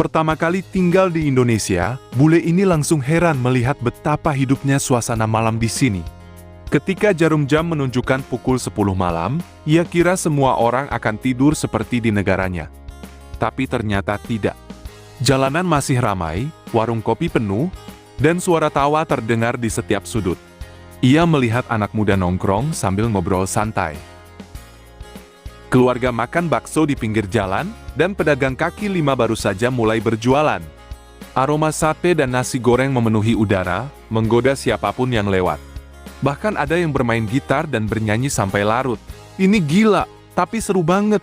pertama kali tinggal di Indonesia, bule ini langsung heran melihat betapa hidupnya suasana malam di sini. Ketika jarum jam menunjukkan pukul 10 malam, ia kira semua orang akan tidur seperti di negaranya. Tapi ternyata tidak. Jalanan masih ramai, warung kopi penuh, dan suara tawa terdengar di setiap sudut. Ia melihat anak muda nongkrong sambil ngobrol santai. Keluarga makan bakso di pinggir jalan, dan pedagang kaki lima baru saja mulai berjualan. Aroma sate dan nasi goreng memenuhi udara, menggoda siapapun yang lewat. Bahkan ada yang bermain gitar dan bernyanyi sampai larut. Ini gila, tapi seru banget.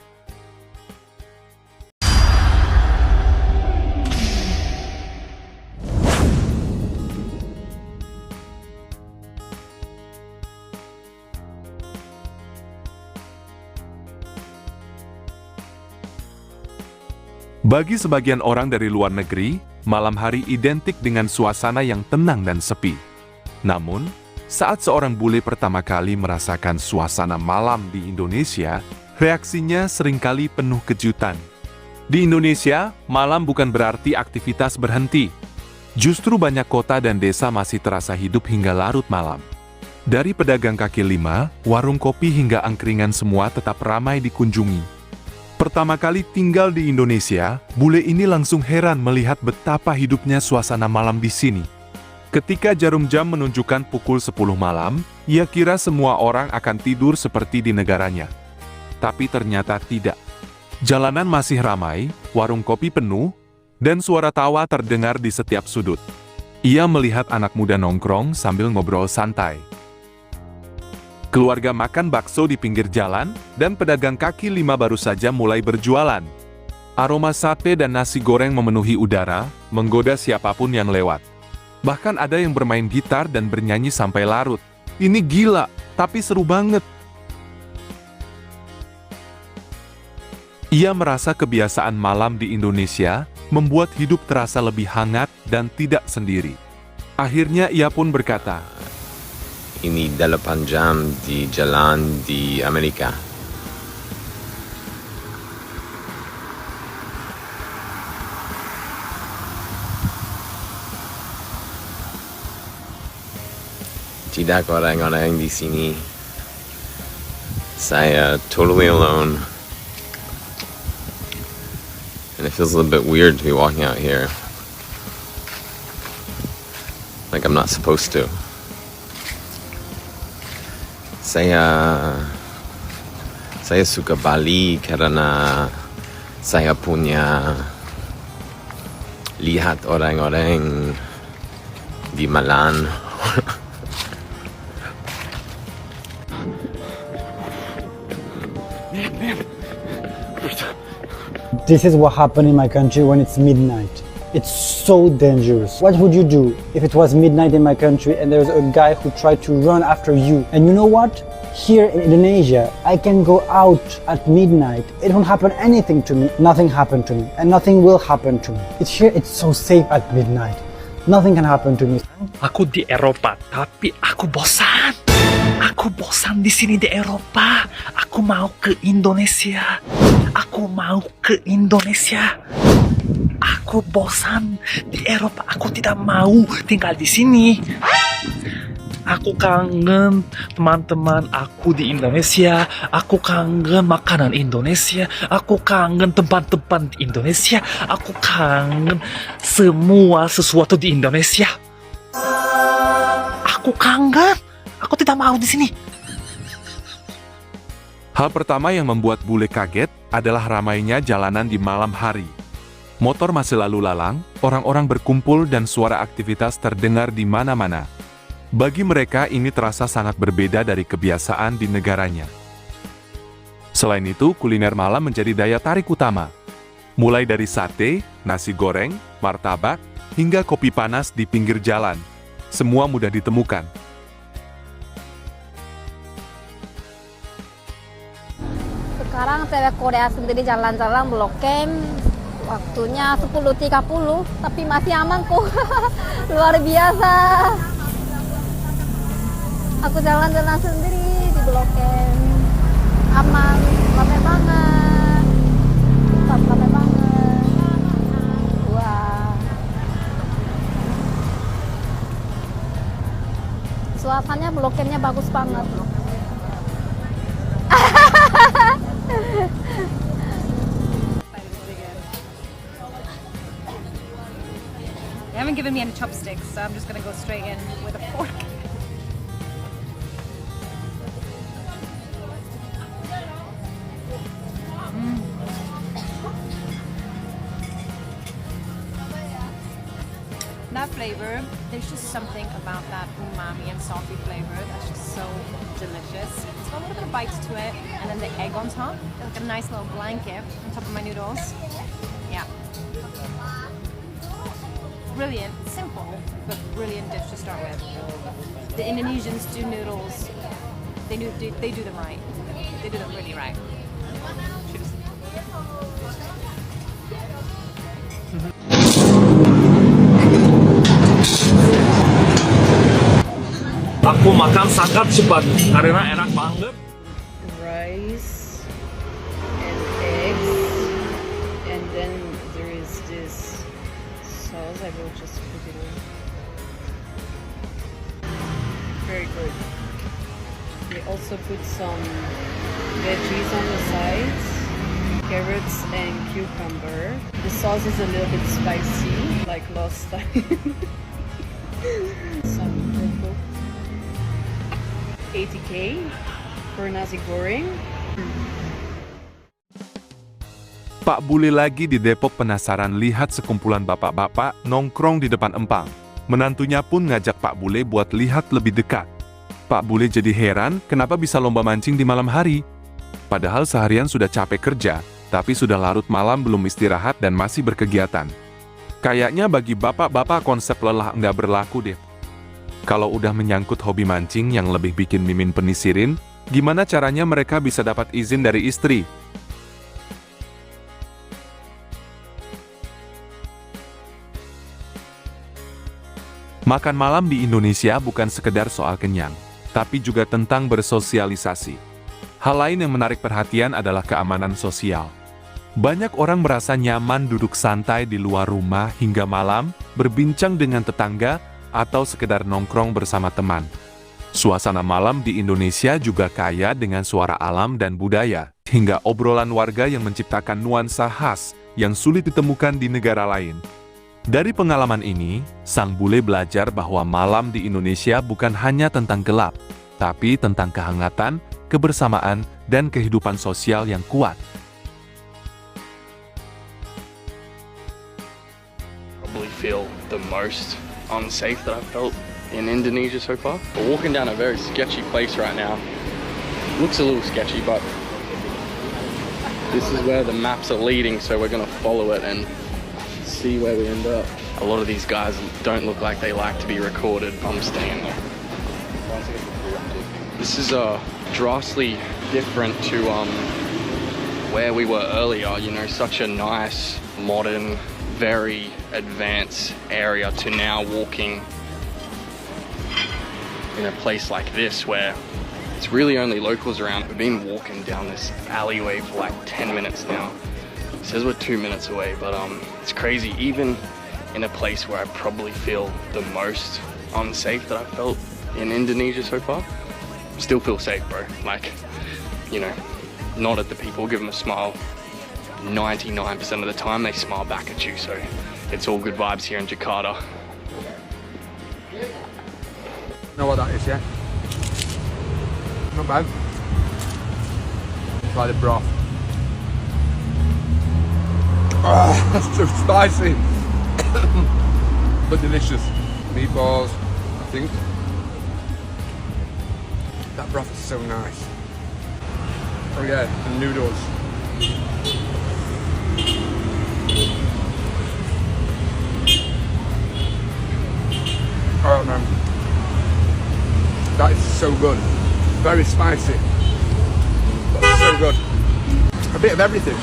Bagi sebagian orang dari luar negeri, malam hari identik dengan suasana yang tenang dan sepi. Namun, saat seorang bule pertama kali merasakan suasana malam di Indonesia, reaksinya seringkali penuh kejutan. Di Indonesia, malam bukan berarti aktivitas berhenti. Justru banyak kota dan desa masih terasa hidup hingga larut malam. Dari pedagang kaki lima, warung kopi hingga angkringan semua tetap ramai dikunjungi. Pertama kali tinggal di Indonesia, bule ini langsung heran melihat betapa hidupnya suasana malam di sini. Ketika jarum jam menunjukkan pukul 10 malam, ia kira semua orang akan tidur seperti di negaranya. Tapi ternyata tidak. Jalanan masih ramai, warung kopi penuh, dan suara tawa terdengar di setiap sudut. Ia melihat anak muda nongkrong sambil ngobrol santai. Keluarga makan bakso di pinggir jalan, dan pedagang kaki lima baru saja mulai berjualan. Aroma sate dan nasi goreng memenuhi udara, menggoda siapapun yang lewat. Bahkan ada yang bermain gitar dan bernyanyi sampai larut. Ini gila, tapi seru banget. Ia merasa kebiasaan malam di Indonesia membuat hidup terasa lebih hangat dan tidak sendiri. Akhirnya ia pun berkata, ini 8 jam di jalan di Amerika. Tidak orang-orang di sini. Saya totally alone. And it feels a little bit weird to be walking out here. Like I'm not supposed to. Saya suka Bali karena saya punya lihat orang-orang di Malang. This is what happened in my country when it's midnight. It's so dangerous. What would you do if it was midnight in my country and there's a guy who tried to run after you? And you know what? Here in Indonesia, I can go out at midnight. It won't happen anything to me. Nothing happened to me. And nothing will happen to me. It's so safe at midnight. Nothing can happen to me. Aku di Eropa, tapi aku bosan. Aku bosan di sini di Eropa. Aku mau ke Indonesia. Aku mau ke Indonesia. Aku bosan di Eropa. Aku tidak mau tinggal di sini. Aku kangen teman-teman aku di Indonesia. Aku kangen makanan Indonesia. Aku kangen tempat-tempat di Indonesia. Aku kangen semua sesuatu di Indonesia. Aku kangen. Aku tidak mau di sini. Hal pertama yang membuat bule kaget adalah ramainya jalanan di malam hari. Motor masih lalu lalang, orang-orang berkumpul dan suara aktivitas terdengar di mana-mana. Bagi mereka ini terasa sangat berbeda dari kebiasaan di negaranya. Selain itu, kuliner malam menjadi daya tarik utama. Mulai dari sate, nasi goreng, martabak, hingga kopi panas di pinggir jalan. Semua mudah ditemukan. Sekarang cewek Korea sendiri jalan-jalan Blok M. Waktunya 10.30, tapi masih aman kok. Luar biasa. Aku jalan-jalan sendiri di Blok M. Aman, rame banget. Rame banget. Rasanya Blok M-nya bagus banget. They haven't given me any chopsticks, so I'm just gonna go straight in with a fork. That flavor, there's just something about that umami and salty flavor that's just so delicious. It's got a little bit of bite to it, and then the egg on top, like a nice little blanket on top of my noodles. Yeah. Brilliant, simple, but brilliant dish to start with. The Indonesians do noodles, they do them right. They do them really right. Cheers. Aku makan sangat cepat karena enak banget. Rice and eggs, and then there is this sauce. I will just put it in. Very good. They also put some veggies on the sides, carrots and cucumber. The sauce is a little bit spicy, like last time. Some purple. 80K for nasi goreng. Pak Bule lagi di Depok penasaran lihat sekumpulan bapak-bapak nongkrong di depan empang. Menantunya pun ngajak Pak Bule buat lihat lebih dekat. Pak Bule jadi heran kenapa bisa lomba mancing di malam hari. Padahal seharian sudah capek kerja, tapi sudah larut malam belum istirahat dan masih berkegiatan. Kayaknya bagi bapak-bapak konsep lelah nggak berlaku deh. Kalau udah menyangkut hobi mancing yang lebih bikin Mimin penisirin, gimana caranya mereka bisa dapat izin dari istri? Makan malam di Indonesia bukan sekedar soal kenyang, tapi juga tentang bersosialisasi. Hal lain yang menarik perhatian adalah keamanan sosial. Banyak orang merasa nyaman duduk santai di luar rumah hingga malam, berbincang dengan tetangga, atau sekedar nongkrong bersama teman. Suasana malam di Indonesia juga kaya dengan suara alam dan budaya, hingga obrolan warga yang menciptakan nuansa khas yang sulit ditemukan di negara lain. Dari pengalaman ini, Sang Bule belajar bahwa malam di Indonesia bukan hanya tentang gelap, tapi tentang kehangatan, kebersamaan, dan kehidupan sosial yang kuat. Probably feel the most unsafe that I've felt in Indonesia so far. We're walking down a very sketchy place right now. Looks a little sketchy, but this is where the maps are leading, so we're gonna follow it and see where we end up. A lot of these guys don't look like they like to be recorded. I'm staying there. This is drastically different to where we were earlier. You know, such a nice, modern, very advanced area to now walking in a place like this where it's really only locals around. We've been walking down this alleyway for like 10 minutes now. It says we're 2 minutes away, but it's crazy. Even in a place where I probably feel the most unsafe that I've felt in Indonesia so far, still feel safe, bro. Like, you know, nod at the people, give them a smile. 99% of the time they smile back at you, so it's all good vibes here in Jakarta. Know what that is, yeah? Not bad. Try the broth. That's too spicy. But delicious. Meatballs, I think. That broth is so nice. Oh yeah, and noodles. Oh man, that is so good. Very spicy, but so good. A bit of everything.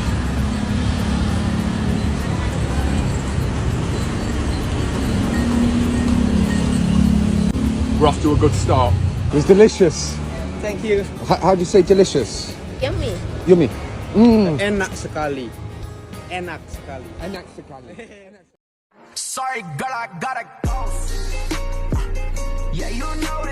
We're off to a good start. It was delicious. Thank you. How do you say delicious? Yummy. Yummy. Enak sekali. Enak sekali. Enak sekali. Sorry, girl, I gotta go. Yeah, you know